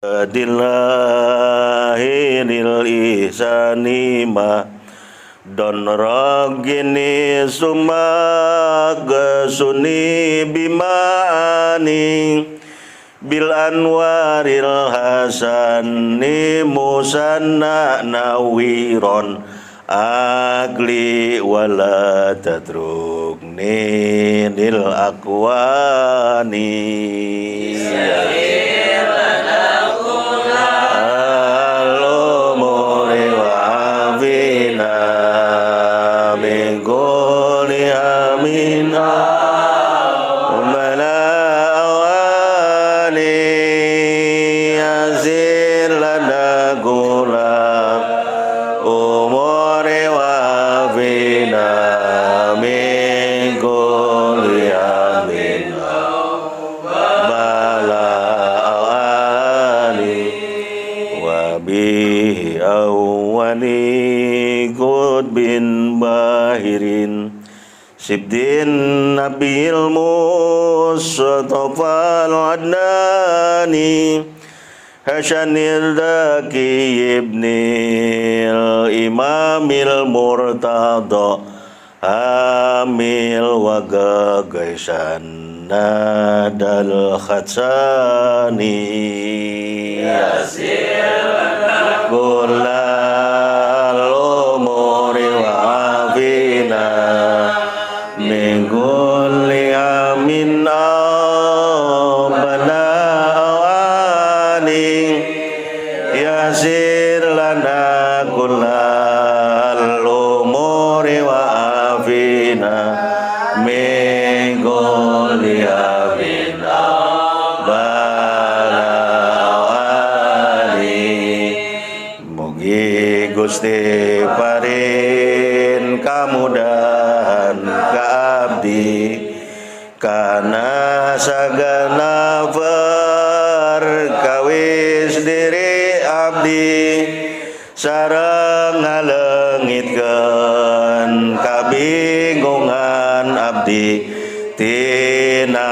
Dilahiril ihsani ma don rogini sumagasuni bimani bil anwaril hasani musanna nawiron agli wala tadrukni nil akwani Sibdin Nabil Mustafa al-Adnani Hasanil Daki Ibnil Imamil Murtada Hamil Wagagaisan Nadal Khatsani Yasir Kullal umuri wa afina Mingul yamin balawani yasir lana kullal umuri wa afina mingul yamin balawani mugi Gusti parin kamudahan karena sagana perkawis diri abdi sareng ngalengitkeun kabingungan abdi tina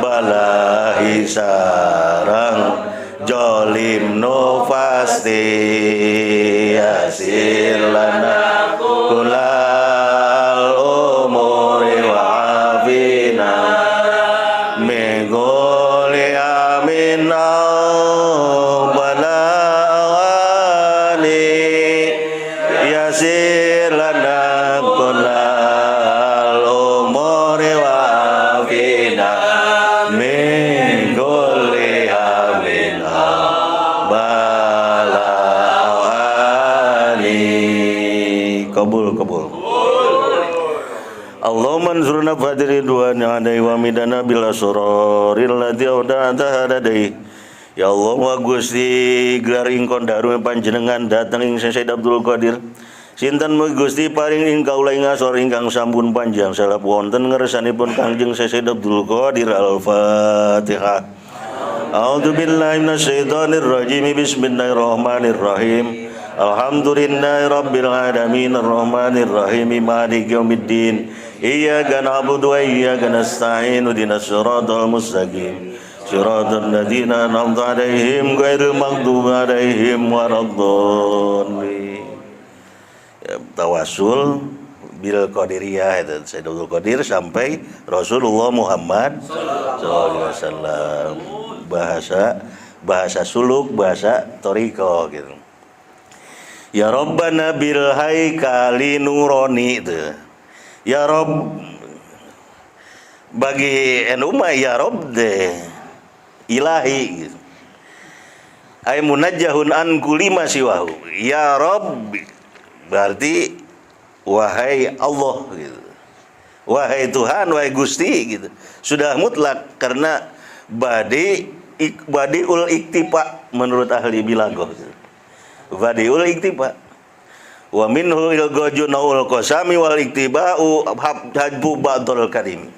balahi sareng jolim nu pasti yasir lana kulal umuri wa afina mengoli amin balawani yasir lana kulal umuri wa afina mengoli amin balawani kabul Allahumma ansurna fadri du'an adai wa midana bila suroril ladhi auda'ata hadadai Ya Allah wa Gusti gelar ingkon daru panjenengan datang ing Syekh Abdul Qadir sinten mugi Gusti paring ing kaula ing asor ingkang sampun panjang salap wonten ngersanipun Kangjeng Syekh Abdul Qadir Al-Fatihah A'udzu billahi minasyaitonir rajim bismillahirrahmanirrahim Alhamdulillahi rabbil alamin arrahmanir rahim maliki yaumiddin iyyaka na'budu wa iyyaka nasta'in ihdinas siratal mustaqim siratal ladzina an'amta 'alaihim ghairil maghdubi 'alaihim waladdallin tawasul bil qadiriyah itu Sayyid Abdul Qadir sampai Rasulullah Muhammad sallallahu alaihi wasallam bahasa suluk bahasa thariqah gitu Ya Rabbana bil haikali nurani itu. Ya Rabb bagi NU mah ya Rabb deh ilahi gitu. Ay munajjahun an kulli ma siwahu. Ya Rabb berarti wahai Allah gitu. Wahai Tuhan, wahai Gusti gitu. Sudah mutlak karena badiul iktifa menurut ahli bilaghah gitu. Badiul iktifa wa minhu ilgajunul qasami wal iktiba'u hadbu ba'dul karim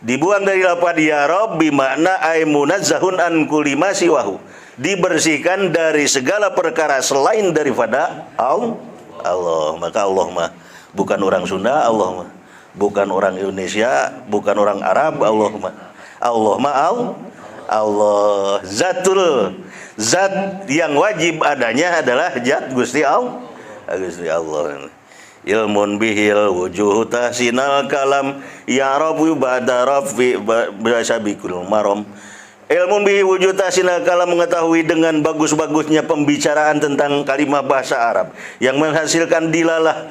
dibuang dari lafaz ya Rabbi makna ay munazzahun an kulli ma siwahu dibersihkan dari segala perkara selain daripada Allah maka Allah mah bukan orang Sunda Allah mah bukan orang Indonesia bukan orang Arab Allah mah Allah. Zat yang wajib adanya adalah zat Gusti Allah. Gusti Allah. Ilmun bihil wujuh tahsinal kalam ya rabbu ba'da rafi ba'sabikul marom. Ilmun bihi wujud tahsinal kalam, mengetahui dengan bagus-bagusnya pembicaraan tentang kalimah bahasa Arab yang menghasilkan dilalah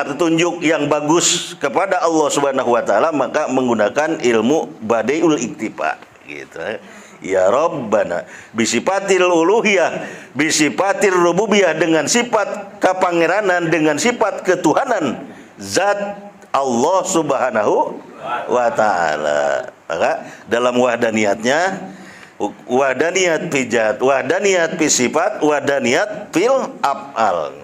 petunjuk yang bagus kepada Allah Subhanahu wa taala, maka menggunakan ilmu badiul iktifa gitu. Ya Rabbana bisifatil uluhiyah bisifatil rububiyah, dengan sifat kepangeranan, dengan sifat ketuhanan zat Allah Subhanahu wa taala. Maka dalam wahdaniyatnya, wahdaniyat pijat, wahdaniyat pisifat, wahdaniyat fil af'al.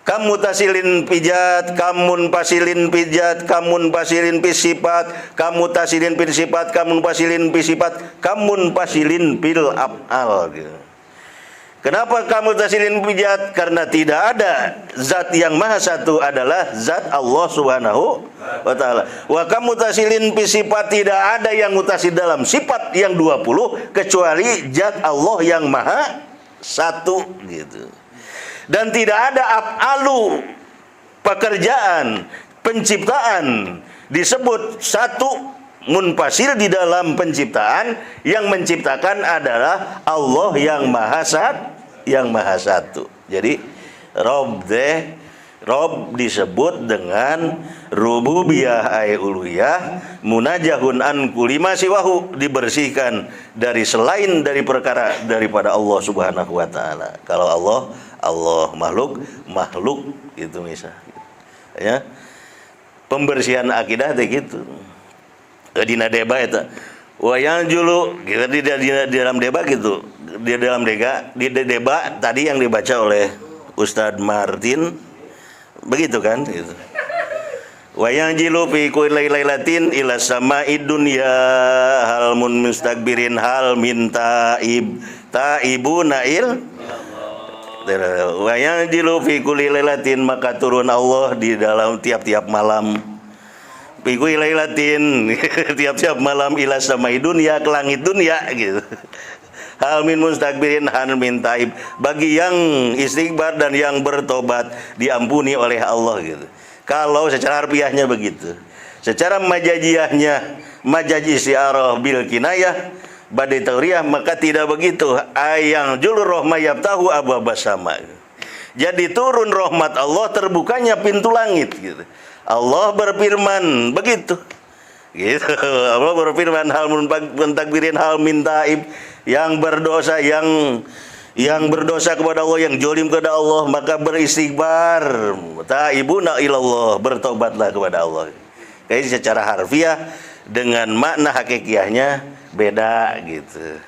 Kamu tasilin pijat, kamun pasilin pijat, kamun pasilin pisifat, kamu tasilin pisifat, kamun pasilin pisifat, kamun pasilin pil af'al gitu. Kenapa kamu tasilin pijat? Karena tidak ada zat yang maha satu adalah zat Allah Subhanahu wa taala. Wa kamu tasilin pisifat, tidak ada yang mutasil dalam sifat yang 20 kecuali zat Allah yang maha satu gitu. Dan tidak ada af'alu, pekerjaan, penciptaan disebut satu munfasil di dalam penciptaan. Yang menciptakan adalah Allah yang maha satu. Jadi Rob disebut dengan rububiyah ay uluhiyah, munajahun an kulli ma siwahu, dibersihkan dari selain dari perkara daripada Allah Subhanahu wa taala. Kalau Allah makhluk itu misalnya. Ya. Pembersihan akidah teh gitu. Dina deba eta. Wayang julu kita di dalam deba gitu. Di dalam deba tadi yang dibaca oleh Ustadz Martin begitu kan gitu. Wayang jilu fi kulli lailatin ila sama'id dunya hal mun mustakbirin hal min taibuna il. Wayang jilu fi kulli lailatin, maka turun Allah di dalam tiap-tiap malam. Fi kulli lailatin tiap-tiap malam ila sama'id dunya, ke langit dunia gitu. Hal min mustakbirin hal min taib, bagi yang istighbar dan yang bertobat diampuni oleh Allah gitu. Kalau secara harfiahnya begitu. Secara majaziyahnya, majazi isti'arah bil kinayah badai tauriyah, maka tidak begitu. Ayang julur rahmah yabtahu abwabas sama. Jadi turun rahmat Allah, terbukanya pintu langit gitu. Allah berfirman begitu. Gitu. Allah berfirman hal muntakbirin hal min taib, yang berdosa yang berdosa kepada Allah, yang jolim kepada Allah, maka beristighbar, taibuna ilallah, bertobatlah kepada Allah. Jadi secara harfiah dengan makna hakikiahnya beda gitu.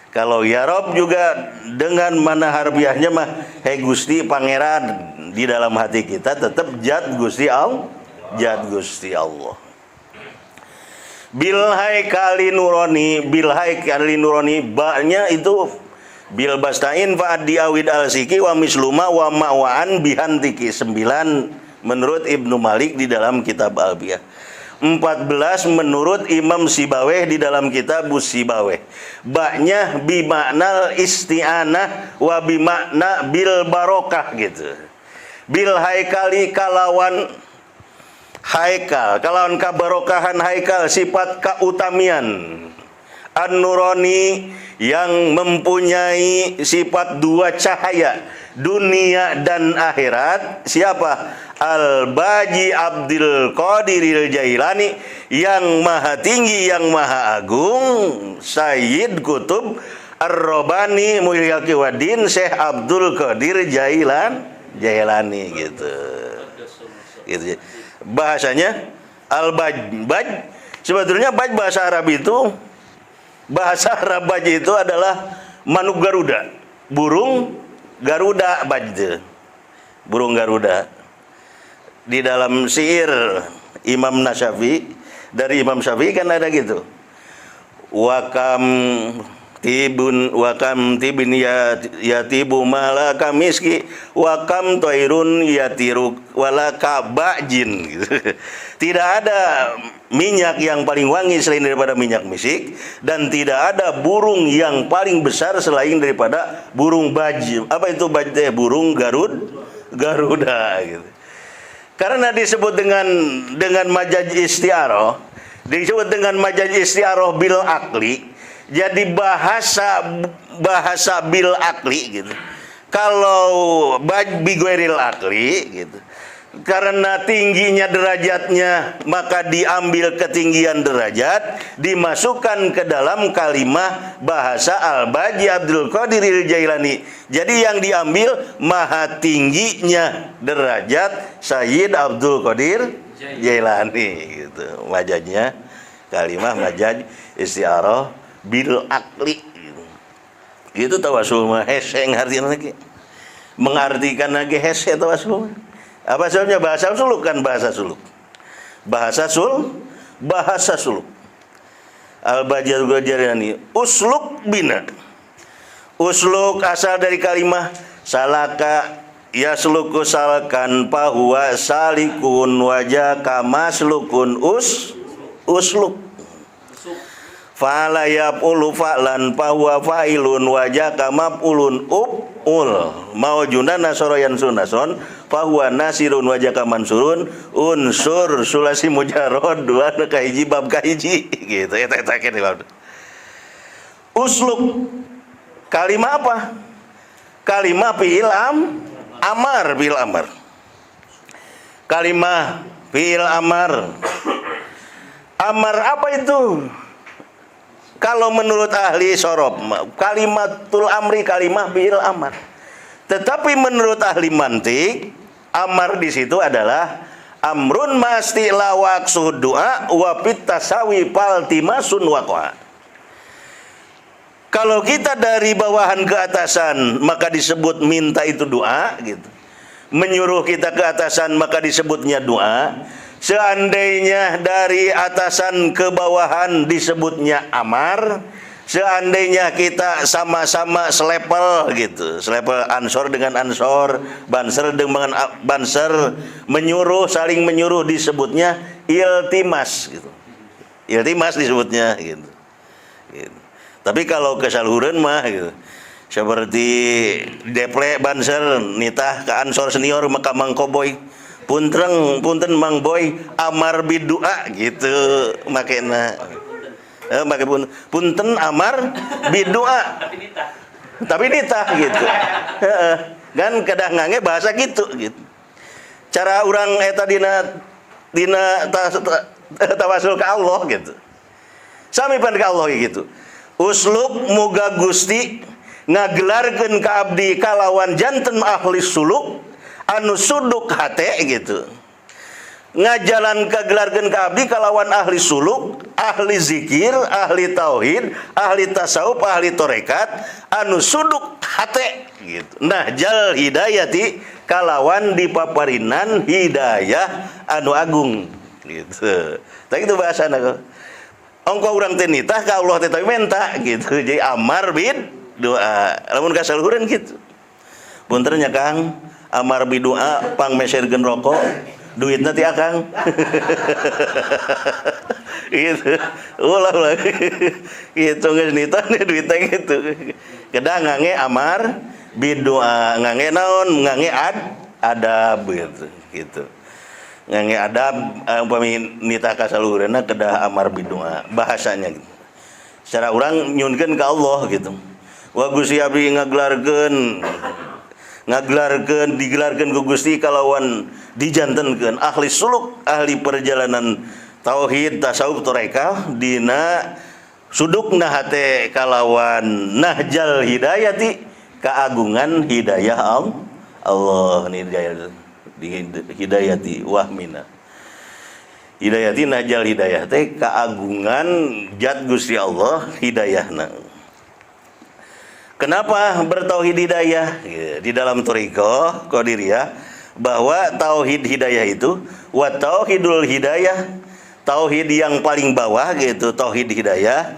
Kalau ya Rob juga dengan makna harfiahnya mah hey Gusti pangeran, di dalam hati kita tetap zat Gusti Allah, zat Gusti Allah. Bil haikali nurani, bil haikali nurani, ba-nya itu bil bastain fa'ad diawid al-siki wa misluma wa ma'wa'an bihantiki. 9 menurut Ibnu Malik di dalam kitab Albiyah. 14 menurut Imam Sibaweh di dalam kitab Sibaweh. Ba-nya bimakna isti'anah wa bimakna bil barokah gitu. Bil haikali kalawan haikal, kalawan kabarokahan haikal, sifat keutamian. An-Nurani yang mempunyai sifat 2 cahaya, dunia dan akhirat. Siapa? Al-Baji Abdul Qadiril Jailani, yang maha tinggi, yang maha agung, Sayyid Kutub Ar-Robani Mulyaki Wadin Syekh Abdul Qadir Jailani gitu. Gitu. Bahasanya al-baj. Sebetulnya baj bahasa Arab itu, bahasa Arab baj itu adalah manuk Garuda, burung Garuda baj. Burung Garuda. Di dalam syair Imam Nasyafi, dari Imam Syafi'i kan ada gitu. Wakam tibin ya tibu malaka miski wakam toirun wala kabajin gitu. Tidak ada minyak yang paling wangi selain daripada minyak misik, dan tidak ada burung yang paling besar selain daripada burung baj. Apa itu baj? Burung Garuda gitu. Karena disebut dengan majaz isti'arah, disebut dengan majaz isti'arah bil akli. Jadi bahasa bil akli gitu. Kalau bigwairil akli gitu, karena tingginya derajatnya maka diambil ketinggian derajat, dimasukkan ke dalam kalimah bahasa Al-Baji Abdul Qadir Jailani. Jadi yang diambil maha tingginya derajat Sayyid Abdul Qadir Jailani gitu. Majaznya kalimah majaz isti'arah bil akli. Itu tawasul mah hese ngartian lagi. Mengartikan lagi hese tawasul. Apa sebabnya? Bahasa suluk kan, bahasa suluk. Bahasa suluk. Al-Bajjal Ghajarani usluk bina. Usluk asal dari kalimah salaka yasluku salkan pahuwa salikun wajah kamaslukun usluk. Fa'ala yaf'ulu fa'lan fahuwa fa'ilun wajaka maf'ulun ul maujunan nasoroyan sunason fahuwa nasirun wajaka mansurun unsur sulasi mujarrad dua kahiji bab kahiji gitu eta kene bab. Usluk kalimah apa? Kalimah fi'il amar bil amar. Kalimah fi'il amar. Amar apa itu? Kalau menurut ahli sorob, kalimatul amri kalimah fi'il amar. Tetapi menurut ahli mantik, amar di situ adalah amrun mastila waqsuh du'a wa fit tasawi paltimasun waqa'a. Kalau kita dari bawahan ke atasan maka disebut minta itu doa gitu. Menyuruh kita ke atasan maka disebutnya doa. Seandainya dari atasan ke bawahan disebutnya amar. Seandainya kita sama-sama selepel gitu, selepel ansor dengan ansor, banser dengan banser, menyuruh, saling menyuruh disebutnya iltimas gitu. Iltimas disebutnya gitu. Tapi kalau kesaluran mah gitu, seperti deple banser nitah ke ansor senior maka mangkoboy punten mang boy amar bidua gitu makena make punten amar bidua tapi nitah gitu kan kadang ngange bahasa gitu cara orang eta dina tawasul ke Allah gitu sami pan ka Allah gitu usluk muga Gusti ngagelarkeun ka abdi kalawan janten ahli suluk anu suduk hate gitu ngajalan kagelarkeun ka abdi kalawan ahli suluk, ahli zikir, ahli tauhid, ahli tasawuf, ahli torekat anu suduk hate gitu. Nah jal hidayati kalawan dipaparinan hidayah anu agung gitu. Tapi itu bahasana kok. Ongko urang teh nitah ka Allah teh menta gitu. Jadi amar bid doa. Lamun kasaluhureun gitu. Punten nya Kang, amar bid doa pang meserkeun rokok. Duitnya ti akang gitu ulah gitu geus nitah duitnya gitu kedah ngange amar bidoa ngange naon ngange adab gitu ngange adab umpami nitah kasaluhureunna kedah amar bidoa bahasanya gitu. Secara urang nyunkeun ka Allah gitu wa Gusti abdi digelarkeun ku Gusti kalawan dijantenkeun ahli suluk ahli perjalanan tauhid tasawuf toreka dina sudukna hate kalawan nahjal hidayati keagungan hidayah Allah hidayati wahmina hidayati nahjal hidayah teh keagungan zat Gusti Allah hidayahna. Kenapa bertauhid hidayah? Di dalam thariqah Qadiriyah bahwa tauhid hidayah itu wa tauhidul hidayah, tauhid yang paling bawah gitu, tauhid hidayah,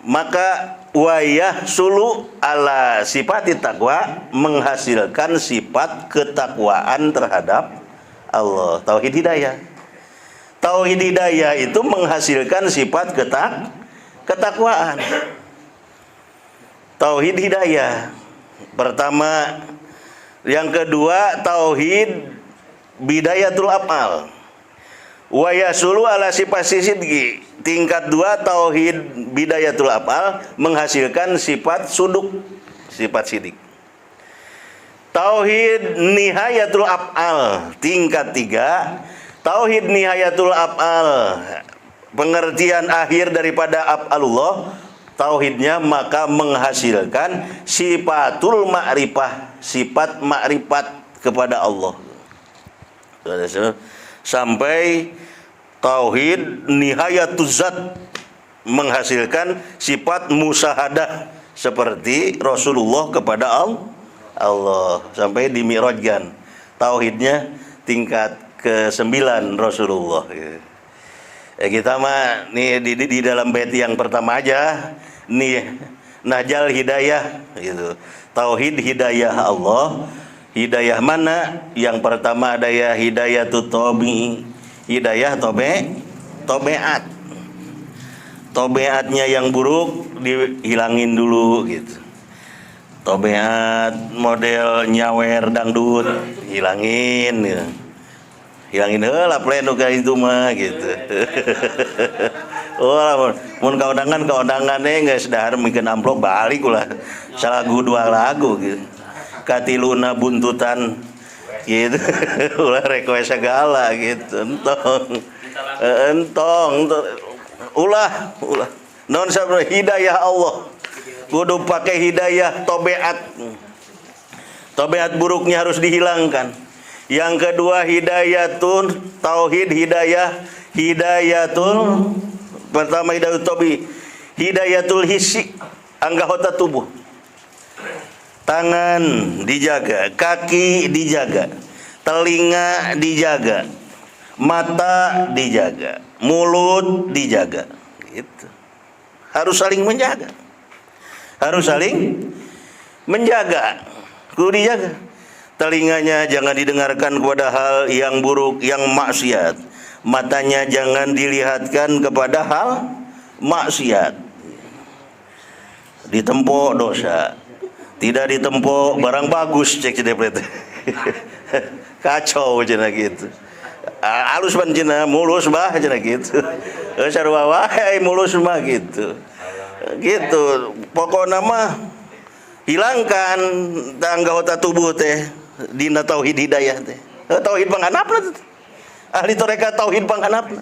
maka wayah sulu ala sifat taqwa menghasilkan sifat ketakwaan terhadap Allah. Tauhid hidayah. Tauhid hidayah itu menghasilkan sifat ketakwaan. Tauhid hidayah pertama. Yang kedua, tauhid bidayatul af'al. Wa yasulu ala sifat sidqi. Tingkat 2, tauhid bidayatul af'al menghasilkan sifat suduk, sifat sidik. Tauhid nihayatul af'al. Tingkat 3, tauhid nihayatul af'al, pengertian akhir daripada af'alullah, tauhidnya maka menghasilkan sifatul ma'rifah, sifat makrifat kepada Allah. Sampai tauhid nihayatuz zat, menghasilkan sifat musyahadah seperti Rasulullah kepada Allah, sampai dimirajkan. Tauhidnya tingkat ke-9 Rasulullah. Kita mah nih di dalam bait yang pertama aja nih, Nahjal hidayah gitu. Tauhid hidayah Allah. Hidayah mana? Yang pertama ada ya hidayatut tobi, hidayah tobeat. Tobeatnya yang buruk dihilangin dulu gitu. Tobeat model nyawer dangdut hilangin gitu. Hilangin heula pleno ka itu mah gitu. Oh, mun kaundangan geus dahar mikeun amplop balik ulah salagu 2 lagu gitu. Katiluna buntutan gitu. Ulah request segala gitu. Entong ulah non sabra hidayah Allah. Kudu pakai hidayah tobeat. Tobeat buruknya harus dihilangkan. Yang kedua hidayatun tauhid hidayatul pertama hidayatul tobi, hidayatul hissi, anggota tubuh. Tangan dijaga, kaki dijaga, telinga dijaga, mata dijaga, mulut dijaga. Gitu. Harus saling menjaga. Harus saling menjaga. Kudu dijaga. Telinganya jangan didengarkan kepada hal yang buruk, yang maksiat. Matanya jangan dilihatkan kepada hal maksiat. Ditempo dosa. Tidak ditempo barang bagus, cek CDPT. Kacau cenah gitu. Halus ban cenah, mulus bah cenah gitu. Sarua wae mulus mah gitu. Gitu. Pokokna mah hilangkan anggota tubuh teh dina tauhid hidayah teh. Tauhid panghanapna teh. Ahli tarekat tauhid panghanapna.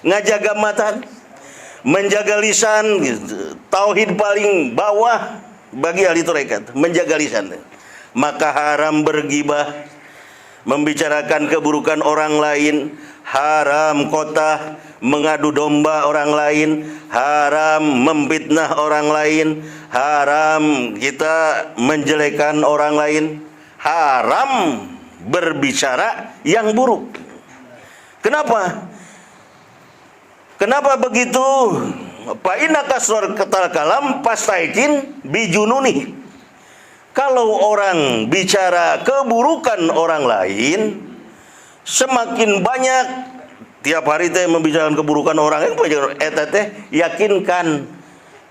Ngajaga mata, menjaga lisan gitu. Tauhid paling bawah bagi ahli tarekat, menjaga lisan. Maka haram bergibah, membicarakan keburukan orang lain, haram qotah, mengadu domba orang lain, haram memfitnah orang lain, haram kita menjelekkan orang lain, haram berbicara yang buruk. Kenapa? Kenapa begitu? Fa inna kasrar kalam pastaikin bijununi. Kalau orang bicara keburukan orang lain, semakin banyak tiap hari teh membicarakan keburukan orang eta teh yakinkan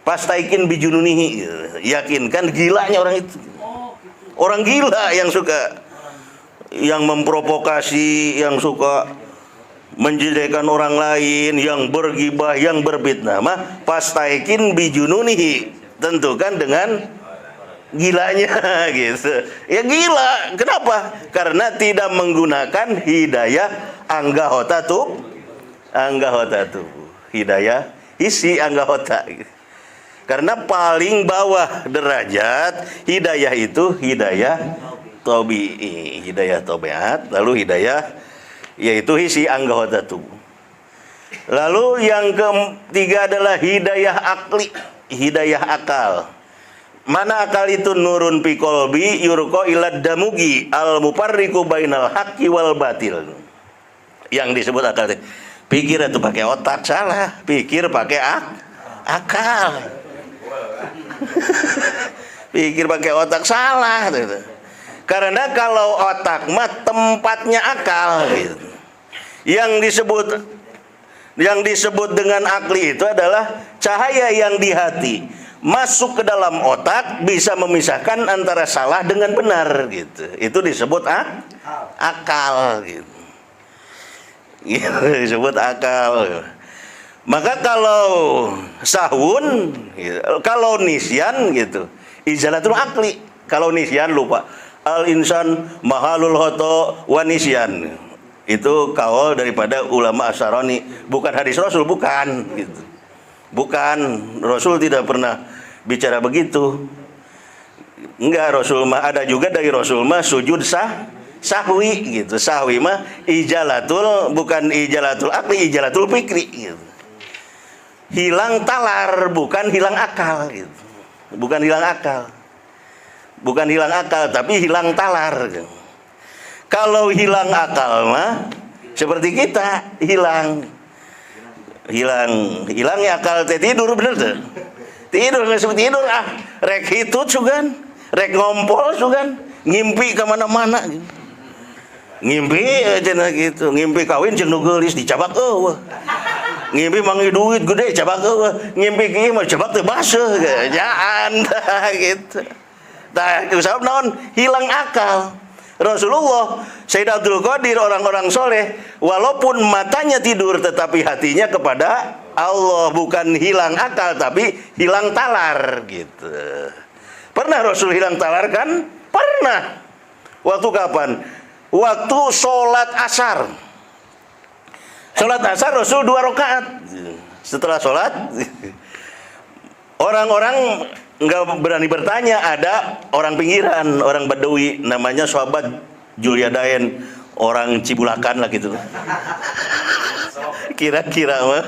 pastaikin bijununihi, yakinkan gilanya orang itu. Orang gila yang suka, yang memprovokasi, yang suka menjelekkan orang lain, yang bergibah, yang berfitnah mah pastaikin bijununihi, tentukan dengan gilanya gitu. Ya gila. Kenapa? Karena tidak menggunakan hidayah anggota tubuh. Hidayah isi anggota. Karena paling bawah derajat hidayah itu hidayah tobi'i, hidayah tobeat, lalu hidayah yaitu isi anggota tubuh. Lalu yang ketiga adalah hidayah akli, hidayah akal. Mana akal itu? Nurun fi qalbi yurqa ilad damugi al mufarriqu bainal haqqi wal batil. Yang disebut akal itu pikir itu pakai otak salah, pikir pakai akal. Pikir pakai otak salah gitu. Karena kalau otak mah tempatnya akal gitu. Yang disebut dengan akli itu adalah cahaya yang di hati masuk ke dalam otak, bisa memisahkan antara salah dengan benar gitu. Itu disebut akal gitu. Disebut akal. Maka kalau sahun gitu, kalau nisyan gitu, izalatul akli. Kalau nisyan lupa, al insan mahalul hoto wa nisyan. Itu kaul daripada ulama Asy'arani, bukan hadis Rasul, bukan gitu. Bukan, Rasul tidak pernah bicara begitu. Enggak, Rasul mah ada juga dari Rasul mah sujud sahwi gitu. Sahwi mah ijalatul, bukan ijalatul akli, ijalatul fikri gitu. Hilang talar, bukan hilang akal gitu. Bukan hilang akal. Bukan hilang akal, tapi hilang talar gitu. Kalau hilang akal mah seperti kita hilang ya akal teh tidur, bener tuh. Tidur nggak seperti tidur rek hitut sugan, rek ngompol sugan, ngimpi kemana-mana gitu. Ngimpi aja gitu, ngimpi kawin jeung nu geulis dicabak eueuh. Ngimpi mangi duit gede cabak eueuh, ngimpi kieu mah cabak teu baseuh jaan gitu. Tah sabab naon? Hilang akal. Rasulullah, Sayyid Abdul Qadir, orang-orang soleh, walaupun matanya tidur tetapi hatinya kepada Allah. Bukan hilang akal, tapi hilang talar gitu. Pernah Rasul hilang talar kan? Pernah. Waktu kapan? Waktu sholat asar. Sholat asar Rasul 2 rakaat. Setelah sholat, orang-orang nggak berani bertanya. Ada orang pinggiran, orang Badawi, namanya sahabat Julia Daen, orang Cibulakan lah gitu. Kira-kira mah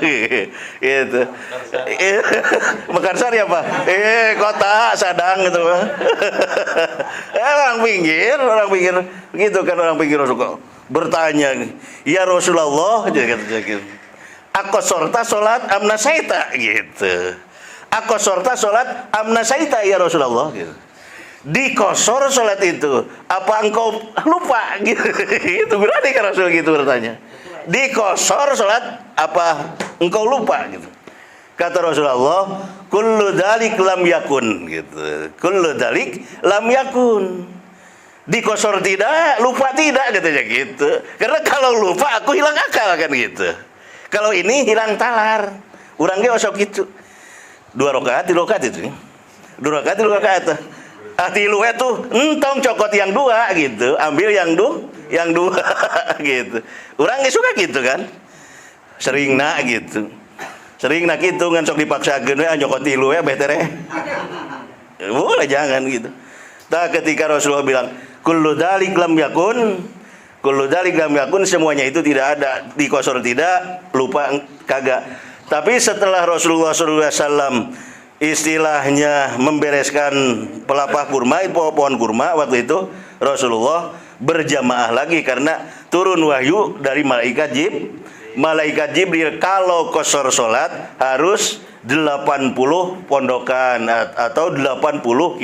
gitu. Mekarsari apa? Kota Sadang gitu mah. Orang pinggir begitu kan, orang pinggir suka bertanya, ya Rasulullah, gitu. Aku sorta sholat amna saita gitu. Aku sorta sholat amna saita ya Rasulullah gitu. Dikosor sholat itu, apa engkau lupa gitu? Itu berani kan Rasul gitu bertanya. Dikosor sholat, apa engkau lupa gitu? Kata Rasulullah, kullu dalik lam yakun gitu. Kullu dalik lam yakun. Dikosor tidak, lupa tidak katanya gitu. Karena kalau lupa aku hilang akal kan gitu. Kalau ini hilang talar. Urangnya osok gitu. 2 rakaat, 3 rakaat itu. 2 rakaat, 3 rakaat. Tilu itu entong cokot yang 2 gitu, ambil yang 2 gitu. Urangnya suka gitu kan. Sering nak gitu. Sering nak gitu ngan sok dipaksakeun we nyokot tilu we better. Boleh jangan gitu. Nah, ketika Rasulullah bilang kullu dzalik lam yakun, kullu dzalik lam yakun, semuanya itu tidak ada, dikosor tidak, lupa kagak. Tapi setelah Rasulullah SAW istilahnya membereskan pelapah kurma, pohon kurma, waktu itu Rasulullah berjamaah lagi karena turun wahyu dari malaikat Jibril. Kalau kosor sholat harus 80 pondokan atau 80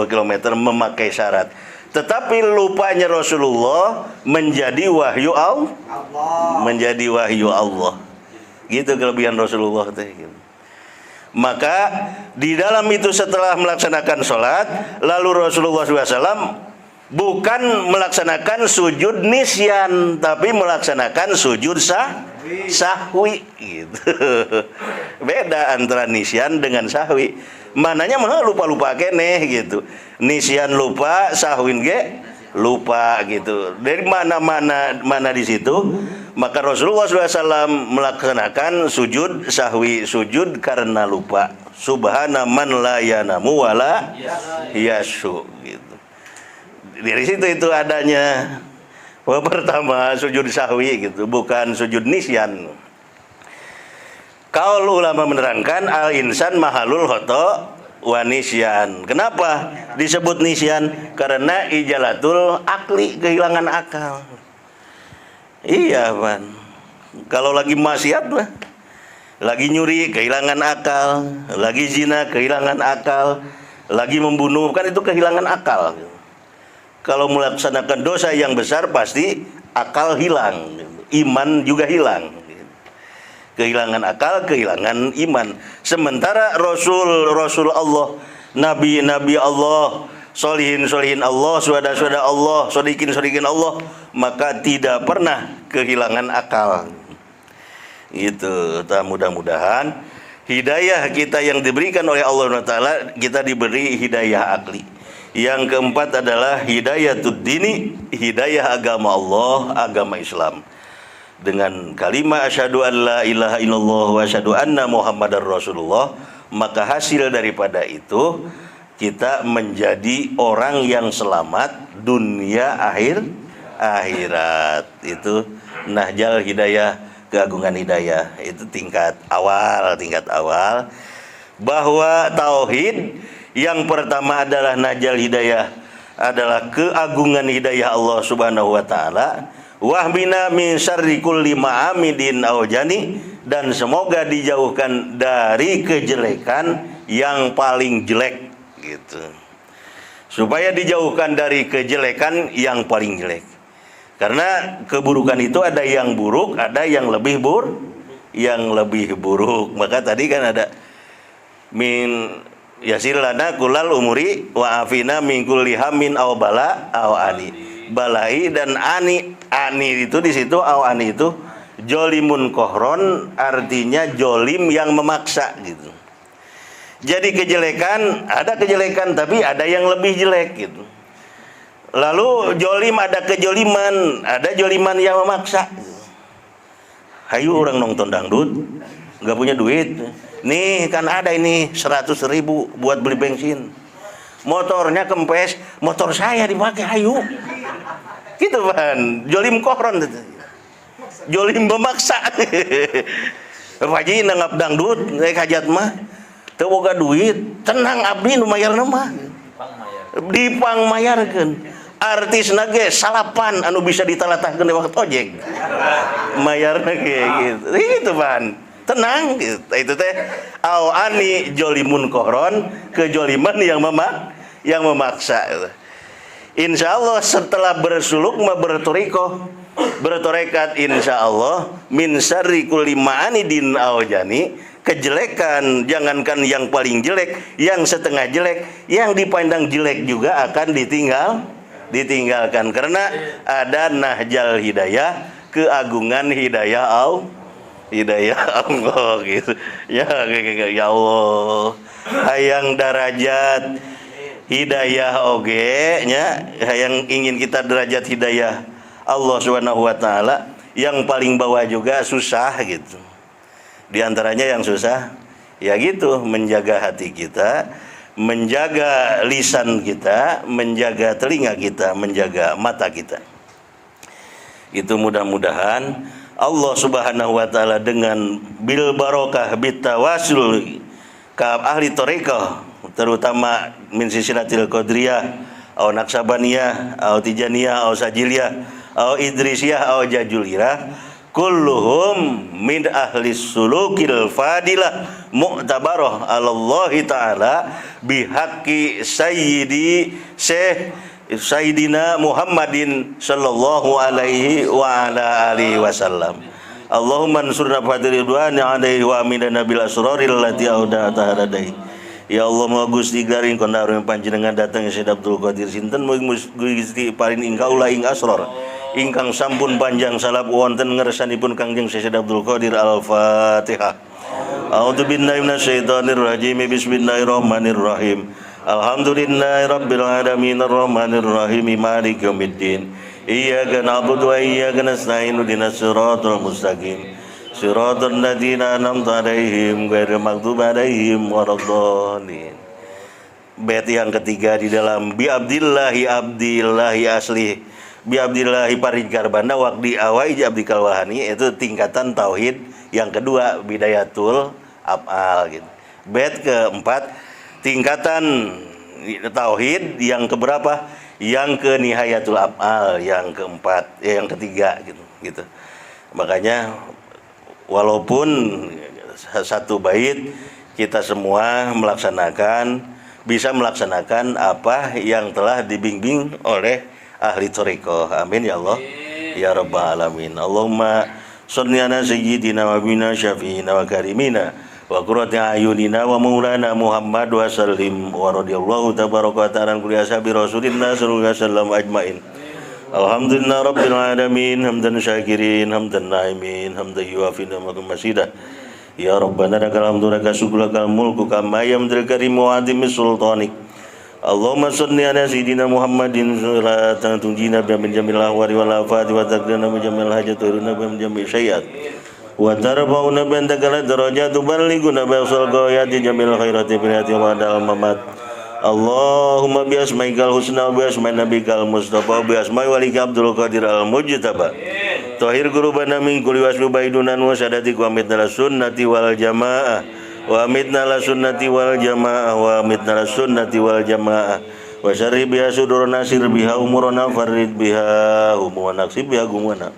kilometer memakai syarat. Tetapi lupanya Rasulullah menjadi wahyu Allah. Gitu kelebihan Rasulullah teh gitu. Maka di dalam itu setelah melaksanakan sholat, lalu Rasulullah SAW bukan melaksanakan sujud nisyan, tapi melaksanakan sujud sahwi gitu. Beda antara nisyan dengan sahwi. Mananya mah lupa-lupa keneh gitu. Nisyan lupa, sahwin ge lupa gitu. Dari mana di situ, maka Rasulullah SAW melaksanakan sujud sahwi, sujud karena lupa. Subhana man la yanamu wala yashu gitu. Dari situ itu adanya pertama sujud sahwi gitu, bukan sujud nisyan. Kaul ulama menerangkan al insan mahalul khoto wa nisyan. Kenapa disebut nisyan? Karena ijalatul akli, kehilangan akal. Iya, Pan. Kalau lagi maksiat lah, lagi nyuri kehilangan akal, lagi zina kehilangan akal, lagi membunuh, kan itu kehilangan akal. Kalau melaksanakan dosa yang besar pasti akal hilang, iman juga hilang. Kehilangan akal, kehilangan iman. Sementara Rasul Allah, Nabi Allah, solihin Allah, suhada Allah, sodikin Allah, maka tidak pernah kehilangan akal. Itu. Mudah-mudahan hidayah kita yang diberikan oleh Allah Ta'ala, kita diberi hidayah akli. Yang keempat adalah hidayatud dini, hidayah agama Allah, agama Islam. Dengan kalimat asyhadu an la ilaha illallah wa asyhadu anna muhammadar rasulullah, maka hasil daripada itu kita menjadi orang yang selamat dunia akhirat. Itu nahjal hidayah, keagungan hidayah. Itu tingkat awal. Bahwa tauhid yang pertama adalah nahjal hidayah, adalah keagungan hidayah Allah Subhanahu wa taala. Wahbina min syarri kulli ma'amidin aujani, dan semoga dijauhkan dari kejelekan yang paling jelek gitu. Supaya dijauhkan dari kejelekan yang paling jelek. Karena keburukan itu ada yang buruk, ada yang lebih buruk. Maka tadi kan ada min yasir lana kulal umuri wa afina min kulli hammin aw bala aw ani. Balai dan ani itu di situ, aw ani itu jolimun kohron, artinya jolim yang memaksa gitu. Jadi kejelekan, ada kejelekan tapi ada yang lebih jelek gitu. Lalu jolim, ada kejoliman, ada joliman yang memaksa. Hayu orang nonton dangdut, nggak punya duit. Nih kan ada ini 100.000 buat beli bensin. Motornya kempes, motor saya dipakai, hayu. Gitu kan, jolim kohron. Jolim memaksa. Haji nanggap dangdut, naik hajat mah. Teu boga duit, tenang abdi nu mayarna mah. Dipangmayarkeun. Artisna ge salapan anu bisa ditalatahkeun di waktu ojek. Mayarna ge gitu. Gitu pan. Tenang gitu. Itu teh au ani jolimun kohron, kejoliman yang memaksa. Insya Allah setelah bersuluk bertorekat insya Allah min syarri kulli ma'anidin aujani, kejelekan jangankan yang paling jelek, yang setengah jelek, yang dipandang jelek juga akan ditinggalkan karena ada nahjal hidayah, keagungan hidayah Allah gitu. Ya Allah, hayang darajat hidayah oge nya, hayang ingin kita derajat hidayah Allah Subhanahu wa taala. Yang paling bawah juga susah gitu. Di antaranya yang susah ya gitu, menjaga hati kita, menjaga lisan kita, menjaga telinga kita, menjaga mata kita. Itu mudah-mudahan Allah Subhanahu wa taala dengan bil barokah bitawasul ka ahli thariqah, terutama min silsilatil qadriyah au naksabaniyah au tijaniyah au sajiliyah au idrisiyah au jajulirah, kulluhum min ahli sulukil fadilah mu'tabarah alallahi ta'ala bihaqqi sayyidi syekh sayyidina Muhammadin sallallahu alaihi wa ala alihi wasallam. Allahumma ansurna fadil ridwani alaihi wa amina bil asraril lati auda taharadai. Ya Allah moga Gusti garing kondarum panjenengan datang Syekh Abdul Qadir sinten mugi Gusti paring ingkaulah ing asrar ingkang sampun panjang salap wonten ngersanipun Kangjeng Syekh Abdul Qadir. Al-Fatihah. A'udzu billahi minasyaitonir rajim. Bismillahirrahmanirrahim. Alhamdulillahirabbil alamin arrahmanir rahim maliki yaumiddin. Iyyaka na'budu wa iyyaka nasta'in ihdinas siratal mustaqim. Siratal ladzina an'amta 'alaihim ghairil maghdubi 'alaihim waladdallin. Bait yang ketiga di dalam bi abdillahi asli bi abdillahi parijkar banda waqdi awai abdi kalwahani, itu tingkatan tauhid yang kedua, bidayatul af'al gitu. Bait keempat, tingkatan tauhid yang keberapa? Yang ke nihayatul af'al, yang keempat, yang ketiga gitu. Makanya walaupun satu bait kita semua melaksanakan bisa melaksanakan apa yang telah dibimbing oleh ahli thariqah. Amin ya Allah ya rabbal alamin. Allahumma sholli ala sayyidina wa bina syafi'ina wa karimina wa qurrati ayunina wa maulana Muhammad wa sallim wa radhiyallahu tabaraka wa ta'ala kulli ashabi rasulillah sallallahu alaihi wasallam ajmain. Alhamdulillah rabbil alamin hamdan syakirin hamdan naimin hamdan yuafi ni'matahu masidah. Ya rabbana lakal hamdu laka syukru lakal mulku kama yamdil karim wa azimi sultanik. Allahumma sholli ala sayyidina Muhammadin salatan tunjina bi min jamil ahwali wal afati wa taqdina bi jamil hajat wa runa bi jamil syai'at wa tarfa'una bi antakala darajat tuballighuna bi asal ghayati jamil khairati fil hayati wa dal mamat. Allahumma bi asma'ikal husna wa bi asma'i nabikal mustafa wa bi asma'i walika Abdul Qadir al-Mujtaba. Tahir qulubana min kulli wasfi baidunan wa sadati wa mitna sunnati wal jamaah wa mitna sunnati wal jamaah wa mitna sunnati wal jamaah wa syarri biha sudur nasir biha umurana farid biha umurana naksib biha gumana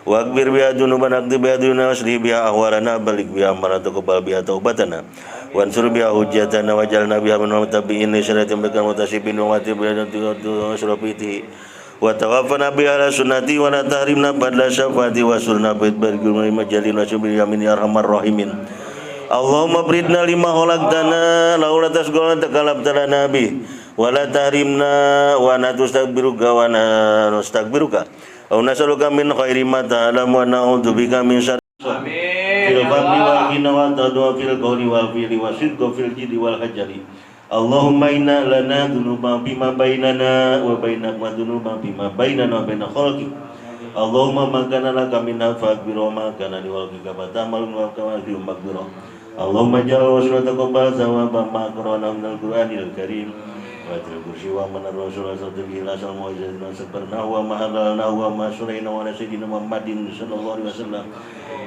wa akbir biha dunubana aktib biha dunubana wasri biha ahwalana balik biha amarana tuqbal biha taubatana wansur biha hujjatana wajalna biha min mutabi'in li syaratin bakal mutasibin wa mati biha surafiti wa tawaffana biha ala sunnati wa la tahrimna badla syafati wa surna bait bargul majalin wa syubil yamin ya arhamar rahimin. Allahumma bridna lima khalaqtana laula tasghalna takalabtana nabi wa la tahrimna wa natustakbiruka wa nastagbiruka wa nasaluka min khairi ma ta'lamu wa na'udzubika min syarri. Amin. Fil fahmi wal ghina wa tadwa fil qawli wal fi'li wa sidqa fil jiddi wal hajari. Allahumma inna lana dhunuban bima bainana wa bainak wa dhunuban bima bainana wa baina khalqik. Allahumma makana laka minna fa'akbiro makana liwalqika fatamalun wa kawalqi umakbiro. Allahumma ja'al wa sunnata taqabbal sawaba makrona minal Qur'anil Karim wa til kursi wa manar rasulullah sallallahu alaihi wasallam wa jazna sabarna wa mahalalna wa masyurina wa nasidina Muhammadin sallallahu alaihi wasallam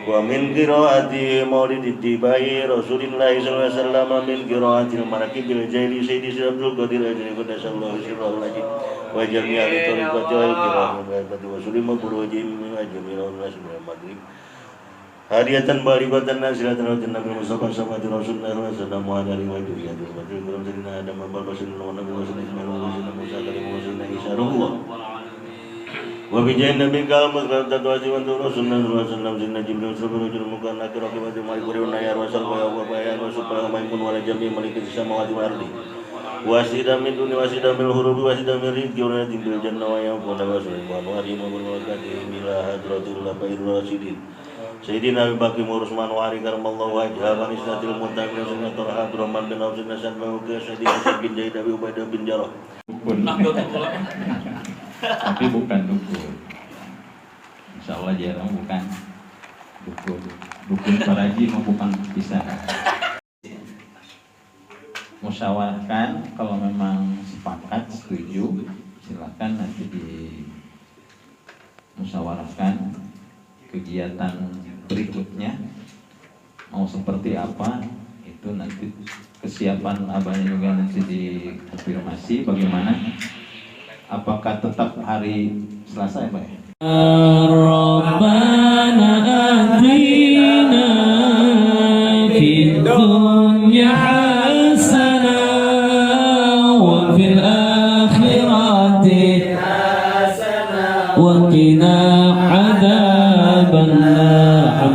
wa min qiraati maulidid tibai rasulillah sallallahu alaihi wasallam min qiraatil manaqibil jaili sayyidi Abdul Qadir ajli qadasallahu sirrul ajib wa jami'al tariqati wal kiram wa wa sulima burujim wa jami'al nasbil maghrib hadiyatan baribatan nasilatan wa nabi mustafa sabati rasulullah sallallahu alaihi wa sallam wa jami'al sayyidina adam wa basyirina wa nabi sallallahu alaihi wa musa kalim wa sayyidina isarullah wa bijain nabi kal maqdad tadwaji wa rasulullah sallallahu alaihi wa sallam sayyidina jibril sallallahu alaihi wa sallam nakira wa ma'ikuri wa nayar wa sallallahu wa bayan wa subhanahu wa ta'ala wa jami'al malaikati samawati wal ardi wasida min duni wasida min hurubi wasida min rizqi wa nadim bil jannah wa yaqulu wa sallallahu alaihi wa barakatuh ila hadratil labair rasidin sayyidina Abi Bakr Murusman wa ari karamallahu wajha wa nisnatil muttaqin sunnatul Abdurrahman bin Auf nasan wa sayyidina bin Zaid Abi Ubaidah bin Jarrah. Tapi bukan dukun. Insyaallah jarang bukan dukun. Dukun paraji mah bukan bisa. Musyawarahkan, kalau memang sepakat setuju silakan nanti dimusyawarahkan kegiatan berikutnya mau seperti apa, itu nanti kesiapan abahnya juga nanti dikonfirmasi bagaimana, apakah tetap hari Selasa ya Pak ya? Rabbana atina fid dunya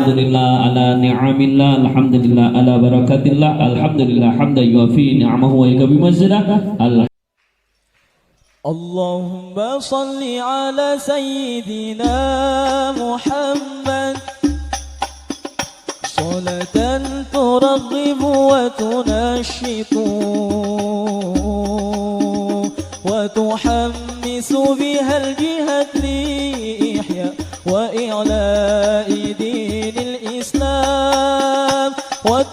alhamdulillah ala ni'amillah, alhamdulillah ala barakatillah, alhamdulillah hamdan yuafi ni'amahu wa yukafi mazdah. Allahumma salli ala sayyidina Muhammad salatan turaghibu wa tunashitu wa tuhammisu biha al-jihad li ihya wa i'la'i dinil Islam wa